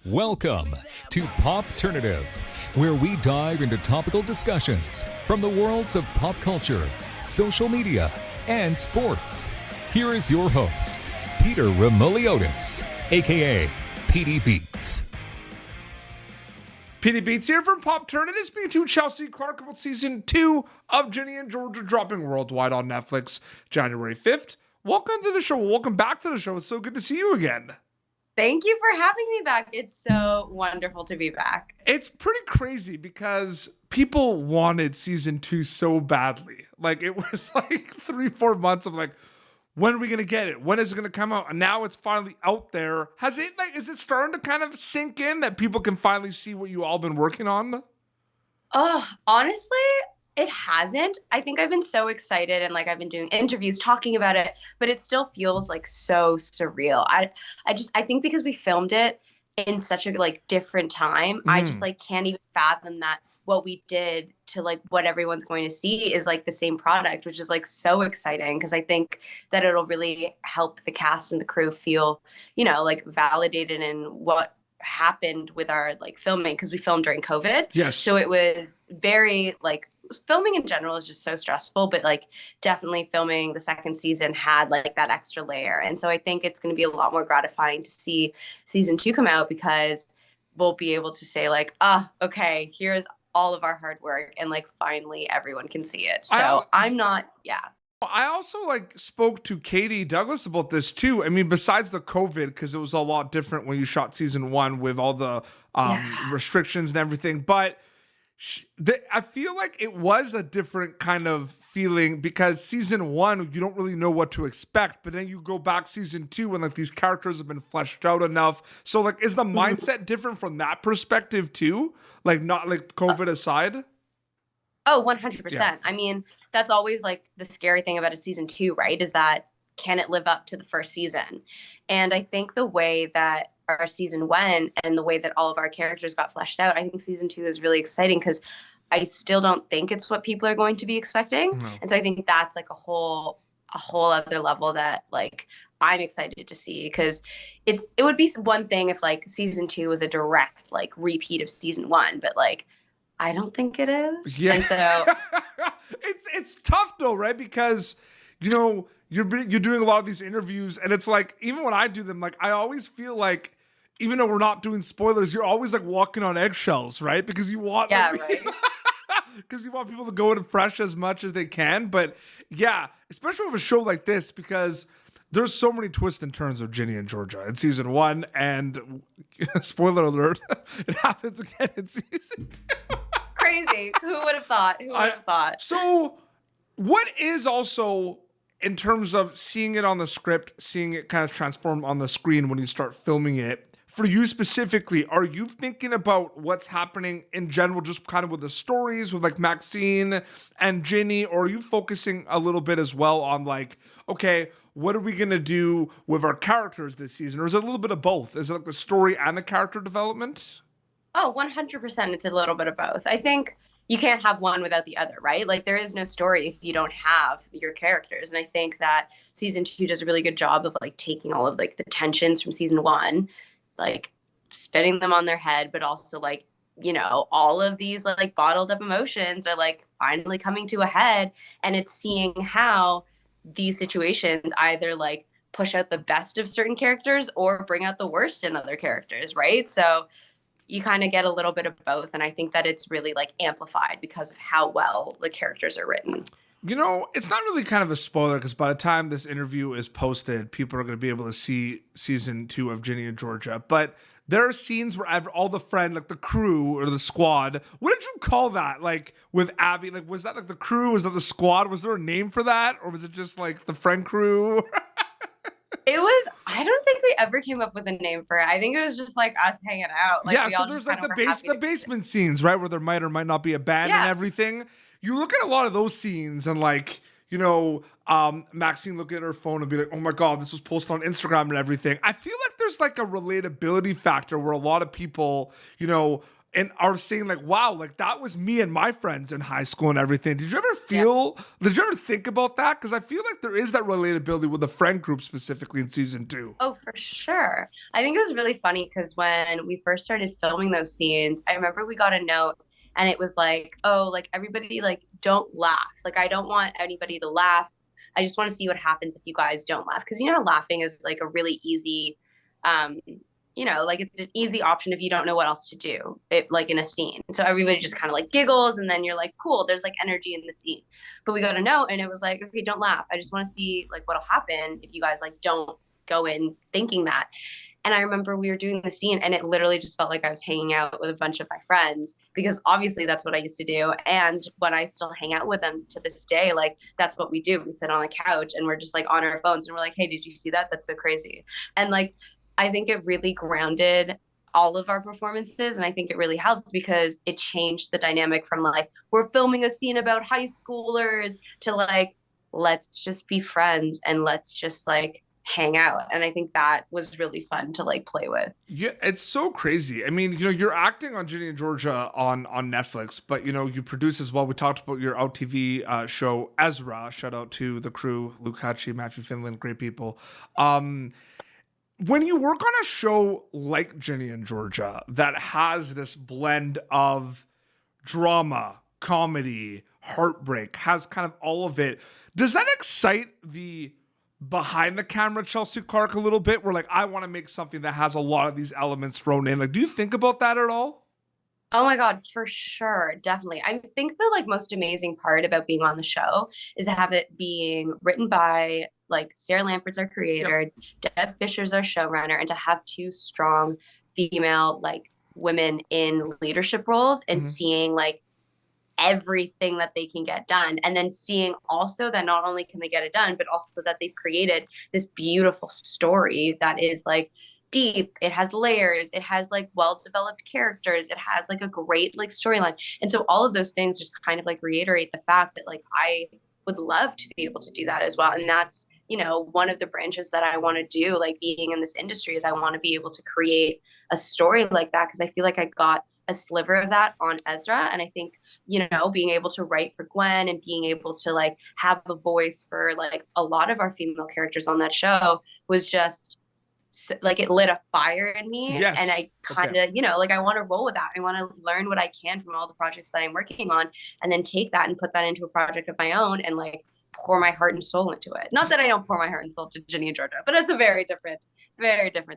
Welcome to Popternative, where we dive into topical discussions from the worlds of pop culture, social media, and sports. Here is your host, Peter Remoliotis, aka PD Beats. PD Beats here from Popternative, speaking to Chelsea Clark about season 2 of Ginny Georgia, dropping worldwide on Netflix January 5th. Welcome to the show. Welcome back to the show. It's so good to see you again. Thank you for having me back. It's so wonderful to be back. It's pretty crazy because people wanted season 2 so badly. Like, it was like 3-4 months of like, when are we going to get it? When is it going to come out? And now it's finally out there. Is it starting to kind of sink in that people can finally see what you all been working on? Honestly, it hasn't. I think I've been so excited and like I've been doing interviews talking about it, but it still feels like so surreal. I think because we filmed it in such a like different time, I just like can't even fathom that what we did to like what everyone's going to see is like the same product, which is like so exciting because I think that it'll really help the cast and the crew feel, you know, like validated in what happened with our like filming, because we filmed during COVID. Yes. So it was very like, filming in general is just so stressful, but like definitely filming the second season had like that extra layer. And so I think it's going to be a lot more gratifying to see season 2 come out because we'll be able to say like, okay, here's all of our hard work and like finally everyone can see it. So I also like spoke to Katie Douglas about this too. I mean, besides the COVID, because it was a lot different when you shot season 1 with all the restrictions and everything, but I feel like it was a different kind of feeling because season 1, you don't really know what to expect, but then you go back season 2 and like these characters have been fleshed out enough. So like, is the mindset different from that perspective too? Like not like COVID aside? Oh, 100%. Yeah. I mean, that's always like the scary thing about a season 2, right? Is that can it live up to the first season? And I think the way that our season went and the way that all of our characters got fleshed out, I think season 2 is really exciting because I still don't think it's what people are going to be expecting. Mm-hmm. And so I think that's like a whole other level that like I'm excited to see, because it would be one thing if like season 2 was a direct like repeat of season 1, but like I don't think it is. Yeah. And so it's tough though, right? Because you know, you're doing a lot of these interviews and it's like, even when I do them, like I always feel like, even though we're not doing spoilers, you're always like walking on eggshells, right? Because you want, because you want people to go in fresh as much as they can. But yeah, especially with a show like this, because there's so many twists and turns of Ginny and Georgia in season 1, and spoiler alert, it happens again in season 2. Crazy. Who would have thought? So what is also, in terms of seeing it on the script, seeing it kind of transform on the screen when you start filming it, for you specifically, are you thinking about what's happening in general, just kind of with the stories with like Maxine and Ginny, or are you focusing a little bit as well on like, okay, what are we going to do with our characters this season? Or is it a little bit of both? Is it like the story and the character development? Oh, 100%. It's a little bit of both. I think you can't have one without the other, right? Like there is no story if you don't have your characters. And I think that season 2 does a really good job of like taking all of like the tensions from season 1, like spinning them on their head, but also like, you know, all of these like bottled up emotions are like finally coming to a head. And it's seeing how these situations either like push out the best of certain characters or bring out the worst in other characters, right? So you kind of get a little bit of both. And I think that it's really like amplified because of how well the characters are written. You know, it's not really kind of a spoiler because by the time this interview is posted, people are going to be able to see season 2 of Ginny and Georgia. But there are scenes where all the friend, like the crew or the squad, what did you call that? Like with Abby, like was that like the crew? Was that the squad? Was there a name for that? Or was it just like the friend crew? I don't think we ever came up with a name for it. I think it was just like us hanging out. Like, yeah, so there's like the basement scenes, right? Where there might or might not be a band and everything. You look at a lot of those scenes and like, you know, Maxine looking at her phone and be like, oh my God, this was posted on Instagram and everything. I feel like there's like a relatability factor where a lot of people, you know, and are saying like, wow, like that was me and my friends in high school and everything. Did you ever think about that? Because I feel like there is that relatability with the friend group specifically in season 2. Oh, for sure. I think it was really funny because when we first started filming those scenes, I remember we got a note and it was like, oh, like everybody, like, don't laugh. Like, I don't want anybody to laugh. I just want to see what happens if you guys don't laugh. Because, you know, laughing is like a really easy, like it's an easy option if you don't know what else to do, like in a scene. So everybody just kind of like giggles and then you're like, cool, there's like energy in the scene. But we got a note and it was like, okay, don't laugh. I just want to see like what'll happen if you guys like don't go in thinking that. And I remember we were doing the scene and it literally just felt like I was hanging out with a bunch of my friends because obviously that's what I used to do. And when I still hang out with them to this day, like that's what we do. We sit on the couch and we're just like on our phones and we're like, hey, did you see that? That's so crazy. And like, I think it really grounded all of our performances. And I think it really helped because it changed the dynamic from like, we're filming a scene about high schoolers to like, let's just be friends and let's just like hang out. And I think that was really fun to like play with. Yeah, it's so crazy. I mean, you know, you're acting on Ginny and Georgia on Netflix, but you know, you produce as well. We talked about your OutTV show, Ezra. Shout out to the crew, Luke Hatchie, Matthew Finland, great people. When you work on a show like Ginny and Georgia that has this blend of drama, comedy, heartbreak, has kind of all of it, does that excite the behind the camera Chelsea Clark a little bit? Where like, I want to make something that has a lot of these elements thrown in. Like, do you think about that at all? Oh my God, for sure. Definitely. I think the like most amazing part about being on the show is to have it being written by like Sarah Lampert's our creator, Deb Fisher's our showrunner, and to have 2 strong female like women in leadership roles and seeing like everything that they can get done. And then seeing also that not only can they get it done, but also that they've created this beautiful story that is like deep, it has layers, it has like well-developed characters, it has like a great like storyline. And so all of those things just kind of like reiterate the fact that like I would love to be able to do that as well. And that's, you know, one of the branches that I want to do, like being in this industry, is I want to be able to create a story like that, because I feel like I got a sliver of that on Ezra. And I think, you know, being able to write for Gwen and being able to like have a voice for like a lot of our female characters on that show was just like, it lit a fire in me. Yes. And I kind of, you know, like I want to roll with that. I want to learn what I can from all the projects that I'm working on and then take that and put that into a project of my own and like pour my heart and soul into it. Not that I don't pour my heart and soul to Ginny and Georgia, but it's a very different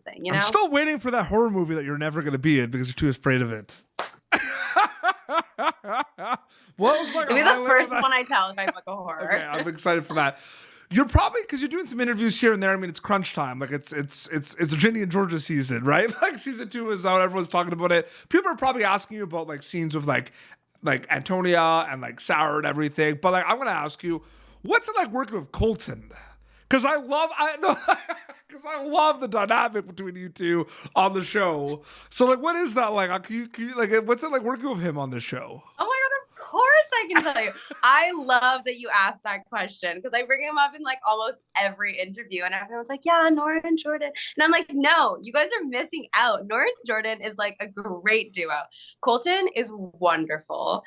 thing, you know? I'm still waiting for that horror movie that you're never going to be in because you're too afraid of it. What was like? It'll be the first one I tell if I book a horror. Okay, I'm excited for that. You're probably, because you're doing some interviews here and there. I mean, it's crunch time. Like it's a Ginny and Georgia season, right? Like season 2 is out. Everyone's talking about it. People are probably asking you about like scenes with like Antonia and like Sara and everything. But like, I'm gonna ask you, what's it like working with Colton? Because I love the dynamic between you two on the show. So like, what is that like? Can you like, what's it like working with him on the show? Oh my God, of course I can tell you. I love that you asked that question because I bring him up in like almost every interview and everyone's like, yeah, Nora and Jordan. And I'm like, no, you guys are missing out. Nora and Jordan is like a great duo. Colton is wonderful.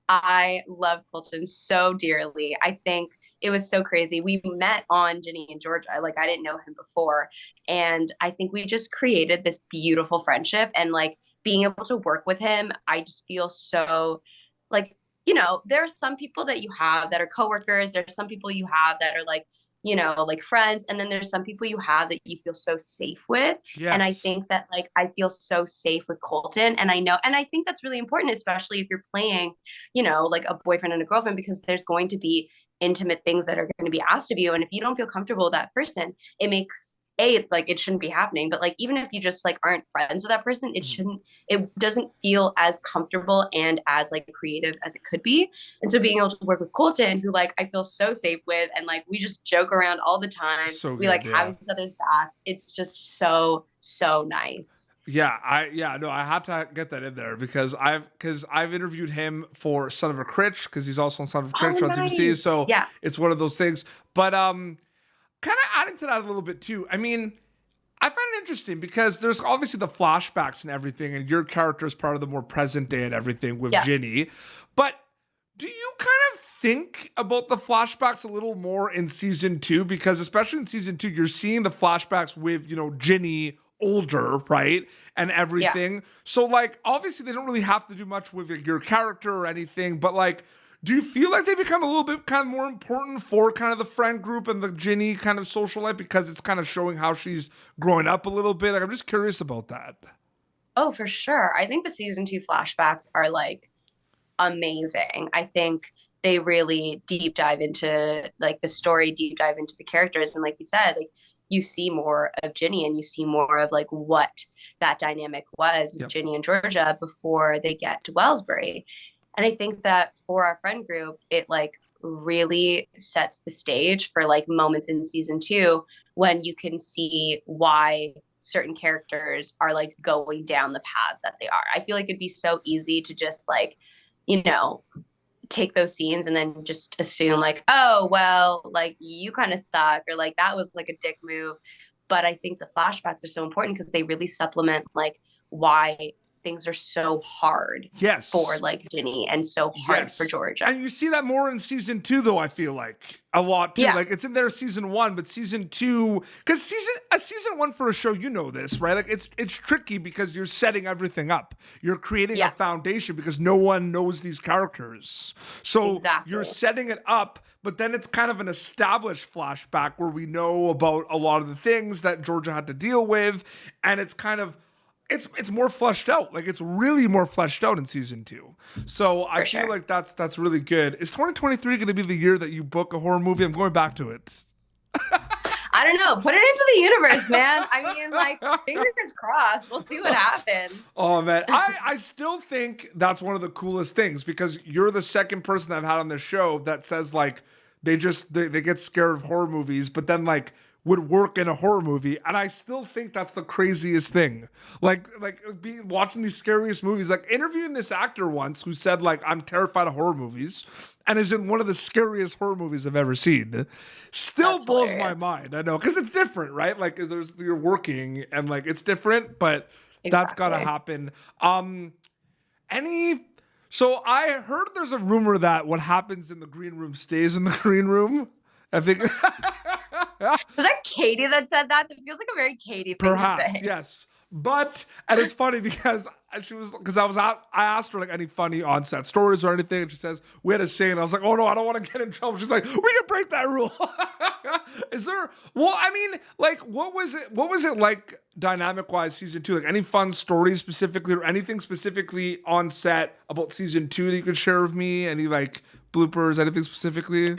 I love Colton so dearly. I think it was so crazy. We met on Ginny and Georgia. Like I didn't know him before. And I think we just created this beautiful friendship, and like being able to work with him, I just feel so like, you know, there are some people that you have that are coworkers. There's some people you have that are like, you know, like friends. And then there's some people you have that you feel so safe with. Yes. And I think that like, I feel so safe with Colton, and I know, and I think that's really important, especially if you're playing, you know, like a boyfriend and a girlfriend, because there's going to be intimate things that are going to be asked of you. And if you don't feel comfortable with that person, it makes like it shouldn't be happening. But like, even if you just like aren't friends with that person, it doesn't feel as comfortable and as like creative as it could be. And so being able to work with Colton, who like I feel so safe with, and like we just joke around all the time. We like have each other's backs. It's just so nice. Yeah, I had to get that in there because I've interviewed him for Son of a Critch, because he's also on Son of a Critch on CBC. So yeah, it's one of those things. But kind of adding to that a little bit too. I mean, I find it interesting because there's obviously the flashbacks and everything, and your character is part of the more present day and everything with Ginny. But do you kind of think about the flashbacks a little more in season 2? Because especially in season 2, you're seeing the flashbacks with, Ginny older, right? And everything. Yeah. So like, obviously they don't really have to do much with your character or anything, but like, do you feel like they become a little bit kind of more important for kind of the friend group and the Ginny kind of social life because it's kind of showing how she's growing up a little bit? Like, I'm just curious about that. Oh, for sure. I think the season 2 flashbacks are like amazing. I think they really deep dive into like the story, deep dive into the characters. And like you said, like you see more of Ginny and you see more of like what that dynamic was with Ginny and Georgia before they get to Wellsbury. And I think that for our friend group, it like really sets the stage for like moments in season 2 when you can see why certain characters are like going down the paths that they are. I feel like it'd be so easy to just like, take those scenes and then just assume like, oh, well, like you kind of suck or like that was like a dick move. But I think the flashbacks are so important because they really supplement like why things are so hard for like Ginny and so hard for Georgia. And you see that more in season 2 though, I feel like a lot too. Like it's in there season 1, but season 2, because season 1 for a show, this, right? Like it's tricky because you're setting everything up. You're creating a foundation because no one knows these characters. So you're setting it up, but then it's kind of an established flashback where we know about a lot of the things that Georgia had to deal with, and it's kind of it's more fleshed out. Like it's really more fleshed out in season 2. So I feel like that's really good. Is 2023 going to be the year that you book a horror movie? I'm going back to it. I don't know. Put it into the universe, man. I mean, like fingers crossed. We'll see what happens. Oh man, I still think that's one of the coolest things because you're the second person I've had on this show that says like they get scared of horror movies, but then like would work in a horror movie, and I still think that's the craziest thing. Like watching these scariest movies, like interviewing this actor once who said like I'm terrified of horror movies, and is in one of the scariest horror movies I've ever seen. Still that's blows hilarious. My mind. I know because it's different, right? Like you're working and like it's different, but that's gotta happen. So I heard there's a rumor that what happens in the green room stays in the green room. I think. Was that Katie that said that? It feels like a very Katie thing to say. Yes. But, and it's funny because I asked her like any funny on-set stories or anything, and she says, we had a scene, and I was like, oh no, I don't want to get in trouble. She's like, we can break that rule. What was it like dynamic-wise season 2? Like any fun stories specifically or anything specifically on set about season 2 that you could share with me? Any like bloopers, anything specifically?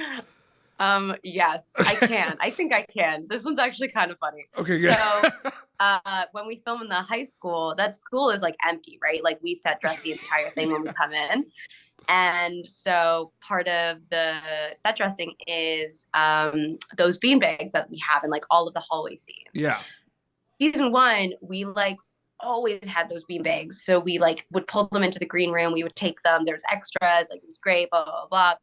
Yes, I can. I think I can. This one's actually kind of funny. Okay, good. So, when we film in the high school, that school is like empty, right? Like we set dress the entire thing when we come in. And so part of the set dressing is those beanbags that we have in like all of the hallway scenes. Yeah. Season 1, we like always had those beanbags. So we like would pull them into the green room. We would take them. There's extras. Like it was great, blah, blah, blah.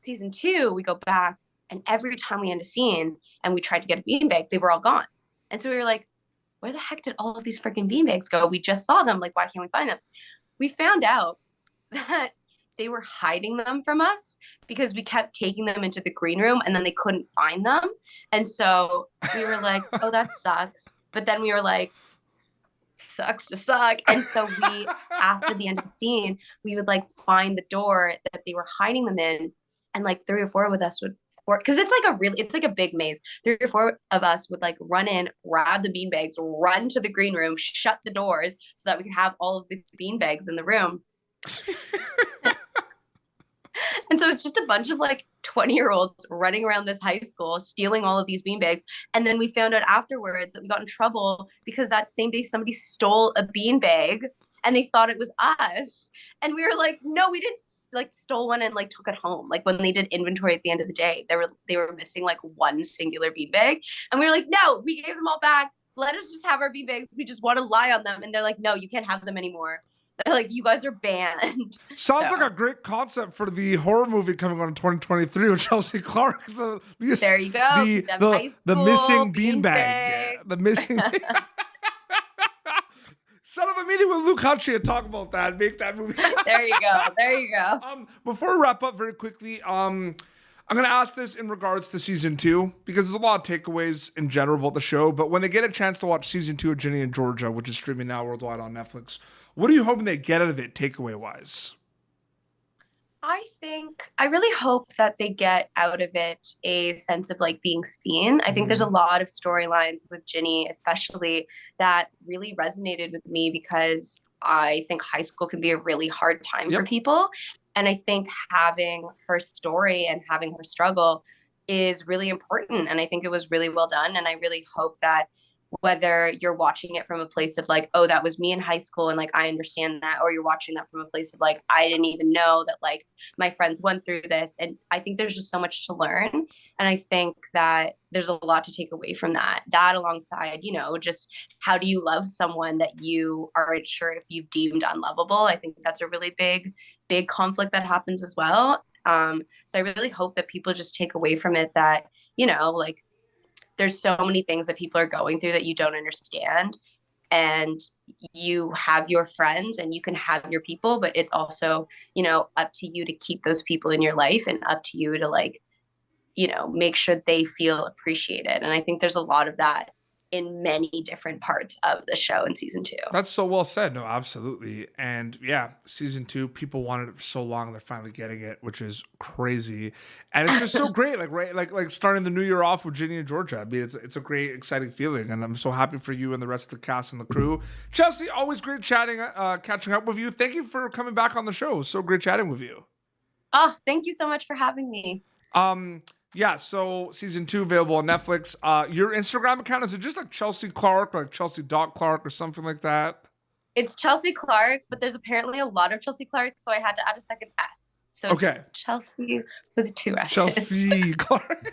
Season 2, we go back. And every time we end a scene and we tried to get a beanbag, they were all gone. And so we were like, where the heck did all of these freaking beanbags go? We just saw them. Like, why can't we find them? We found out that they were hiding them from us because we kept taking them into the green room and then they couldn't find them. And so we were like, oh, that sucks. But then we were like, sucks to suck. And so we, after the end of the scene, we would like find the door that they were hiding them in. And like 3 or 4 with us would, because it's like a big maze. 3 or 4 of us would like run in, grab the beanbags, run to the green room, shut the doors so that we could have all of the beanbags in the room. And so it's just a bunch of like 20-year-olds running around this high school, stealing all of these beanbags. And then we found out afterwards that we got in trouble because that same day somebody stole a beanbag and they thought it was us. And we were like, no, we didn't like stole one and like took it home. Like when they did inventory at the end of the day, they were missing like one singular beanbag. And we were like, no, we gave them all back. Let us just have our beanbags. We just want to lie on them. And they're like, no, you can't have them anymore. Like, you guys are banned. Sounds like a great concept for the horror movie coming on in 2023 with Chelsea Clark. There you go. The missing beanbag. The missing. Set up a meeting with Luke Huntrey and talk about that and make that movie. There you go. Before we wrap up very quickly, I'm going to ask this in regards to season 2, because there's a lot of takeaways in general about the show. But when they get a chance to watch season 2 of Ginny Georgia, which is streaming now worldwide on Netflix, what are you hoping they get out of it takeaway-wise? I really hope that they get out of it a sense of like being seen. I think there's a lot of storylines with Ginny, especially, that really resonated with me, because I think high school can be a really hard time for people. And I think having her story and having her struggle is really important. And I think it was really well done. And I really hope that whether you're watching it from a place of like, oh, that was me in high school and like I understand that, or you're watching that from a place of like, I didn't even know that like my friends went through this. And I think there's just so much to learn. And I think that there's a lot to take away from that alongside, you know, just how do you love someone that you aren't sure if you've deemed unlovable. I think that's a really big conflict that happens as well. So I really hope that people just take away from it that, you know, like, there's so many things that people are going through that you don't understand, and you have your friends and you can have your people, but it's also, you know, up to you to keep those people in your life and up to you to like, you know, make sure they feel appreciated. And I think there's a lot of that in many different parts of the show in season 2. That's so well said. No, absolutely. And yeah, season 2, people wanted it for so long. They're finally getting it, which is crazy. And it's just so great. Like, right. Like starting the new year off with Ginny and Georgia. I mean, it's a great, exciting feeling. And I'm so happy for you and the rest of the cast and the crew. Chelsea, always great catching up with you. Thank you for coming back on the show. It was so great chatting with you. Oh, thank you so much for having me. Yeah, so season 2 available on Netflix. Your Instagram account, is it just like Chelsea Clark, like Chelsea.Clark or something like that? It's Chelsea Clark, but there's apparently a lot of Chelsea Clark, so I had to add a second S. So okay. It's Chelsea with 2 S's. Chelsea Clark.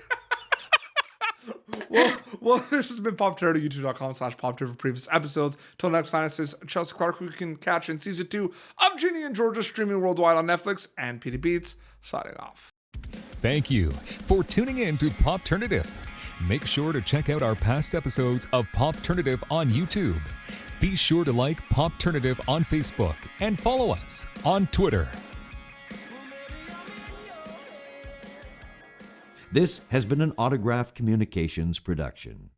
well, this has been Pop Turner, youtube.com/Pop Turner for previous episodes. Till next time, this is Chelsea Clark, who you can catch in season 2 of Ginny and Georgia, streaming worldwide on Netflix, and PD Beats, signing off. Thank you for tuning in to Popternative. Make sure to check out our past episodes of Popternative on YouTube. Be sure to like Popternative on Facebook and follow us on Twitter. This has been an Autograph Communications production.